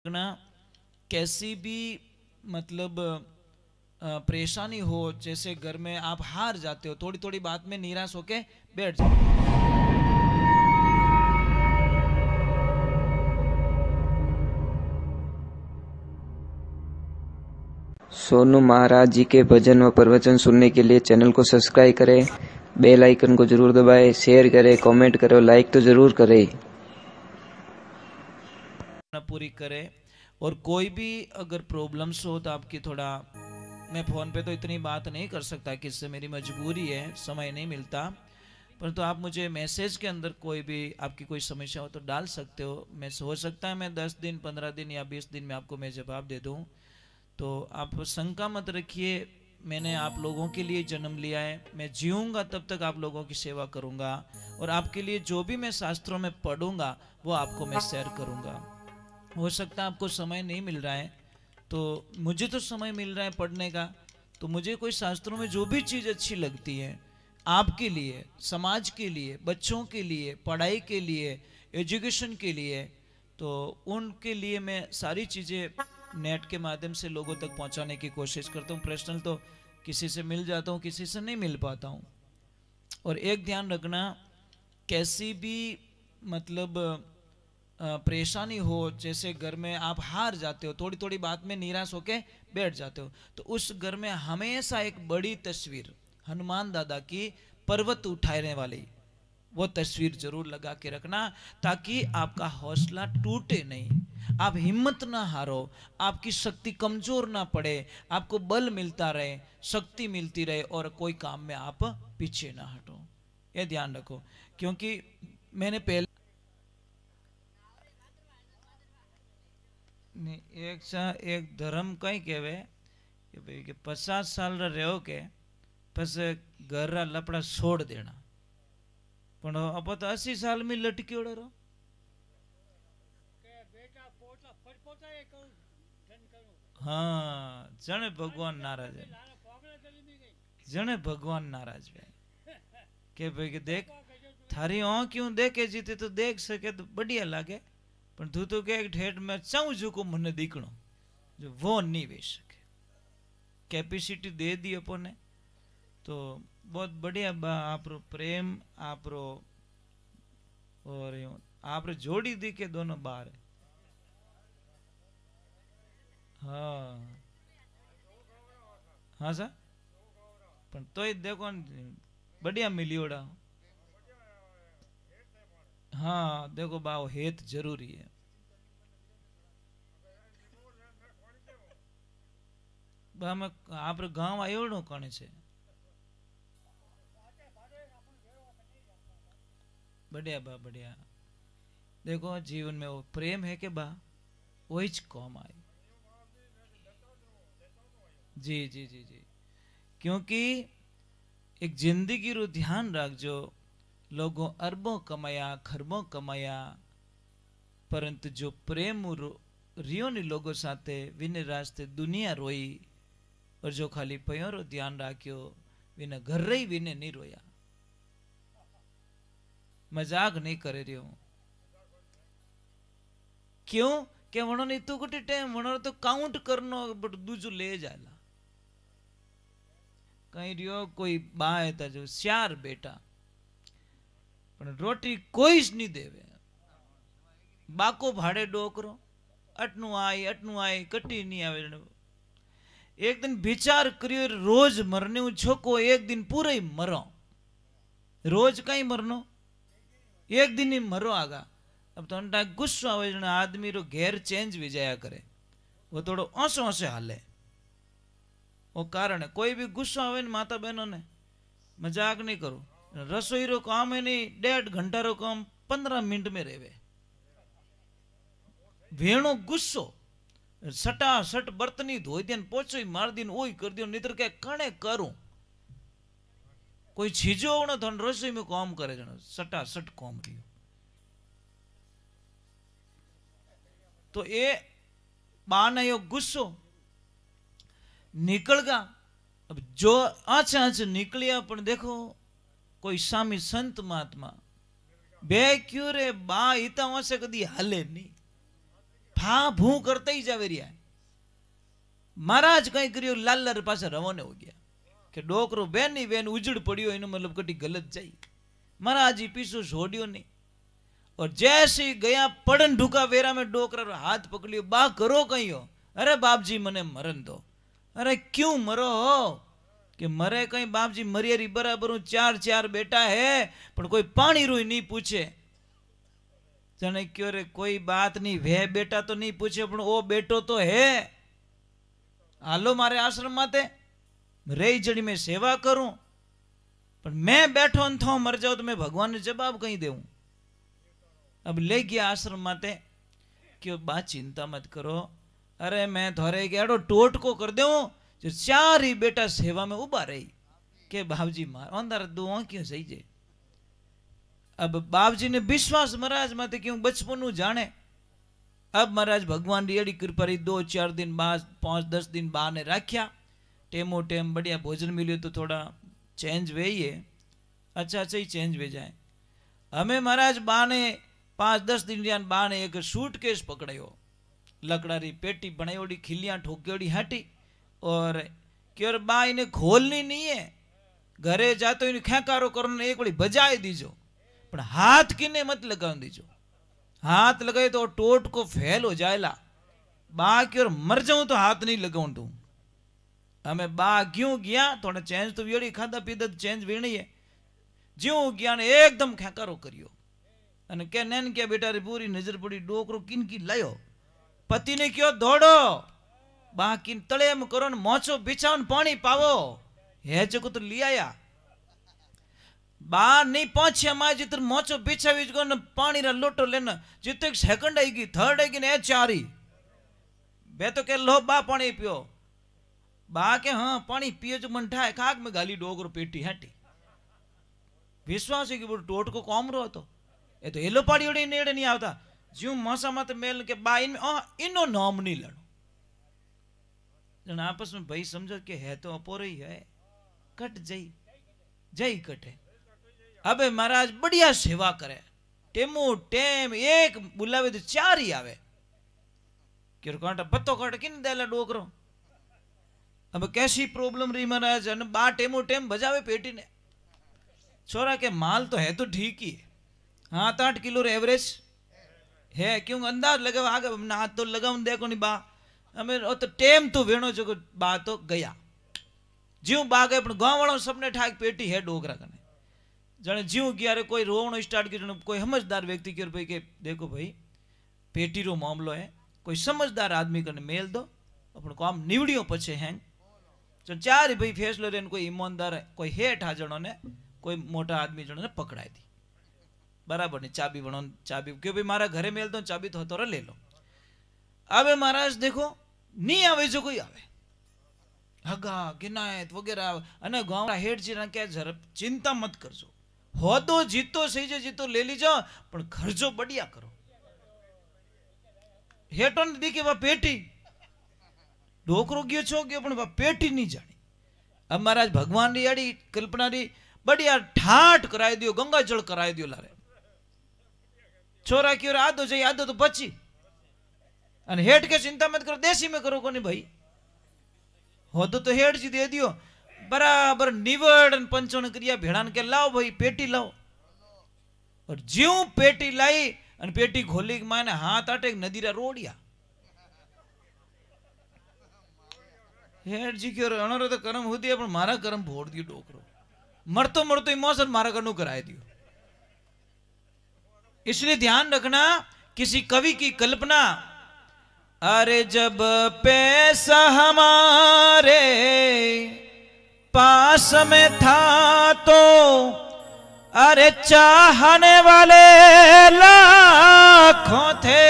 ना कैसी भी मतलब परेशानी हो, जैसे घर में आप हार जाते हो, थोड़ी थोड़ी बात में निराश होके बैठ जाते सोनू महाराज जी के भजन व प्रवचन सुनने के लिए चैनल को सब्सक्राइब करें, बेल आइकन को जरूर दबाएं, शेयर करें, कमेंट करें, लाइक तो जरूर करें। पूरी करे। और कोई भी अगर प्रॉब्लम्स हो तो आपकी थोड़ा, मैं फ़ोन पे तो इतनी बात नहीं कर सकता कि इससे मेरी मजबूरी है, समय नहीं मिलता, परंतु आप मुझे मैसेज के अंदर कोई भी आपकी कोई समस्या हो तो डाल सकते हो। मैं हो सकता है मैं 10 दिन 15 दिन या 20 दिन में आपको मैं जवाब दे दूं। तो आप शंका मत रखिए, मैंने आप लोगों के लिए जन्म लिया है, मैं जीऊँगा तब तक आप लोगों की सेवा करूँगा, और आपके लिए जो भी मैं शास्त्रों में पढ़ूँगा वो आपको मैं शेयर करूँगा। हो सकता है आपको समय नहीं मिल रहा है, तो मुझे तो समय मिल रहा है पढ़ने का, तो मुझे कोई शास्त्रों में जो भी चीज़ अच्छी लगती है आपके लिए, समाज के लिए, बच्चों के लिए, पढ़ाई के लिए, एजुकेशन के लिए, तो उनके लिए मैं सारी चीज़ें नेट के माध्यम से लोगों तक पहुंचाने की कोशिश करता हूँ। पर्सनल तो किसी से मिल जाता हूँ, किसी से नहीं मिल पाता हूँ। और एक ध्यान रखना, कैसी भी मतलब परेशानी हो, जैसे घर में आप हार जाते हो, थोड़ी थोड़ी बात में निराश होके बैठ जाते हो, तो उस घर में हमेशा एक बड़ी तस्वीर हनुमान दादा की, पर्वत उठाने वाली, वो तस्वीर जरूर लगा के रखना, ताकि आपका हौसला टूटे नहीं, आप हिम्मत ना हारो, आपकी शक्ति कमजोर ना पड़े, आपको बल मिलता रहे, शक्ति मिलती रहे, और कोई काम में आप पीछे ना हटो। ये ध्यान रखो, क्योंकि मैंने पहले एक सा एक धर्म कई कहवे कि भाई कि 50 साल रहो के बस घर रा लपड़ा छोड़ देना, पण अब तो 80 साल में लटक्योड़ रहो। हाँ, जने भगवान नाराज है, जने भगवान नाराज है के भाई कि देख थारी आँख क्यों देखे जीते तो देख सके तो बढ़िया लागे, पर तू तो के ठेठ में चाहूं जो को मन दिखणो जो वो नहीं वे सके, कैपेसिटी दे दी अपने, तो बहुत बढ़िया बा आपरो प्रेम आपरो, और यूं आपरे जोड़ी दी के दोनों बार है। हाँ हाँ सर, पण तो ही देखो न, बढ़िया मिलियोड़ा। हाँ देखो बाव हेत जरूरी है। हम आप गांव आयोड़ो कौन से बढ़िया बा बढ़िया। देखो जीवन में वो प्रेम है के बा वही कौम आए। जी जी जी जी, क्योंकि एक जिंदगी रो ध्यान रखजो, लोगों अरबों कमाया खरबों कमाया, परंतु जो प्रेम रियो ने लोगों साथे विने रास्ते दुनिया रोई, और जो खाली पयो रो ध्यान राख्यो विने घर रही विने नहीं रोया। मजाक नहीं करे रही हूं, क्यों के वणो ने तो गोटे टाइम वणो तो काउंट करनो बट दूजो ले जाला। कहीं रियो कोई बा है जो श्यार बेटा, पण रोटी कोई ज नहीं देवे, बाको भाड़े डोकरो, अटनु आई कटी नहीं आवे। एक दिन विचार करियो, रोज मरने छोको एक दिन पूरे ही मरो, रोज कहीं मरनो एक दिन ही मरो आगा। अब तो अंटा गुस्सो आवे आदमी रो घेर चेंज भी जाया करे, वो थोड़ो ओसो ओसे हाले, वो कारण है कोई भी गुस्सो आवे माता बहनों ने, मजाक नहीं करो, रसोई रो काम है नहीं 1.5 घंटा रो काम 15 मिनट में रेवे, भेणो गुस्सो सटा सट बर्तनी धोई दिन पोछो ही मार दिन ओही कर दियो, नितर क्या कणे करूं, कोई छीजो न धन रसोई में काम करे जण सटा सट काम रियो। तो ये बान यो गुस्सो निकल गया। अब जो आछ आछ निकलिया, पण देखो कोई सामी संत महात्मा बे क्यों रे बा इता वसे कदी हाले नहीं, फा भू करते ही जावे रिया। महाराज कई करियो लालर पास रवाने हो गया कि डोकरो बेन ही बेन उजड़ पड़ियो इन मतलब कटी गलत जाई। महाराज जी पीछो छोड़ियो नहीं और जैसे ही गया पड़न ढुका वेरा में डोकरा हाथ पकड़ियो। बा करो कहीं हो? अरे बाप जी मने मरन दो। अरे क्यों मरो हो? कि मरे कहीं बाप जी मरियरी बराबर 4 बेटा है पर कोई पानी रोई नहीं पूछे। जने क्यों रे कोई बात नहीं वे बेटा तो नहीं पूछे पर वो बेटो तो है। हालो मारे आश्रम माते रे जड़ी में सेवा करूं पर मैं बैठो न थो मर जाऊं तो मैं भगवान ने जवाब कहीं देऊं। अब ले गया आश्रम माते क्यों बात चिंता मत करो। अरे मैं थोड़े गेड़ो टोट को कर दूं जो 4 ही बेटा सेवा में उबा रही के बाबजी मार अंदर दुआ क्यों सही जे। अब बाबजी ने विश्वास महाराज माते क्यों बचपन जाने। अब महाराज भगवान री एड़ी कृपा रही 2-4 दिन बाद 5-10 दिन बाद ने राख्या। टेमो टेम बढ़िया भोजन मिलियो तो थोड़ा चेंज वे ही है। अच्छा ही चेंज वे जाए। हमें महाराज बा ने 5-10 दिन रियान बा ने एक सूटकेस पकड़ायो। लकड़ारी पेटी बनायोड़ी खिलियां ठोक्योड़ी हाटी और क्यों बा इन्हें खोलनी नहीं है। घरे जातो इन्हें खेकारो करो एक बड़ी बजाए दीजो पर हाथ किने मत लगा दीजो। हाथ लगाए तो टोट को फैल हो जाएला। बा क्यों मर जाऊं तो हाथ नहीं लगाऊं तू। हमें बा क्यों गया थोड़ा चेंज तो वेड़ी खादा पीदा चेंज वेणी है। ज्यों गया ने एकदम खेकारो करियो अने के नैन क्या बेटा रे पूरी नजर पड़ी डोकरो किन की लायो। पति ने क्यों दौड़ो बा किन तले में करो मोचो बिछाओ पानी पावो है जको तो लिया। बा नहीं पहुंचे मां जितर मोचो बिछावी न पानी रा लोटो लेना जित एक सेकंड आएगी थर्ड आएगी ने 4 ही बे तो के लो बा पानी पियो। बा के हाँ पानी पियो जो मन ठाए खाक में गाली डोगरो पेटी हटी। विश्वास है कि वो टोट को कॉम रो तो ये तो एलो पाड़ी ओड़ी नेड़े नहीं आवता। ज्यों मौसा मत मेल के बा इनो नाम नहीं लड़ो जन आपस में भाई समझो कि है तो अपोर ही है कट जई कटे। अबे महाराज बढ़िया सेवा करे टेमो टेम एक बुलावे तो 4 ही आवे। क्यों कांटा पत्तो काट किन देला डोकरो। अब कैसी प्रॉब्लम रही महाराज अन बा टेमो टेम बजावे पेटी ने। छोरा के माल तो है तो ठीक ही है 7-8 किलो एवरेज है। क्यों अंदाज लगे आगे हाथ तो लगाऊ देखो नहीं बा हमें तो टेम तो वेणो जो बा तो गया। ज्यों बा गए गांव वालों सबने ठाक पेटी है डोकरा कने जाने ज्यों गया रे कोई रोवणो स्टार्ट किया। कोई समझदार व्यक्ति के भाई के देखो भाई पेटी रो मामलो है कोई समझदार आदमी कने मेल दो अपन काम निवड़ियो पछे हैं। तो 4 भाई फैसलो रे कोई ईमानदार कोई हेठ आ जणो ने कोई मोटा आदमी जणो ने पकड़ाई दी बराबर नहीं चाबी बनो चाबी क्यों भाई मारा घरे मेल दो चाबी तो तोरा ले लो। अबे महाराज देखो नहीं आवे जो कोई आवे हगा गिनायत वगैरह अने गांव हेठ जी क्या जरा चिंता मत करजो हो तो जीतो सही जे जीतो ले लीजो पण खर्चो बढ़िया करो। हेठो ने देखी वा पेटी डोकरो गयो छो गयो पण वा पेटी नहीं जानी। अब महाराज भगवान री आड़ी कल्पना री बढ़िया ठाठ कराई दियो गंगा जल कराई दियो लारे। छोरा क्यों आदो जाई आदो तो बची अने हेठ के चिंता मत करो देसी में करो कोनी भाई हो तो हेठ जी दे दियो बराबर निवड़ पंचों क्रिया भेड़ान के लाओ भाई पेटी लाओ। और ज्यों पेटी लाई अन पेटी खोली माने हाथ आटे नदीरा रोड़िया हेठ जी क्यों अणरो तो कर्म हो दिया पण मारा कर्म फोड़ दियो डोकरो मरतो मरतो इमोशन मारा करनो कराए दियो। इसलिए ध्यान रखना किसी कवि की कल्पना अरे जब पैसा हमारे पास में था तो अरे चाहने वाले लाखों थे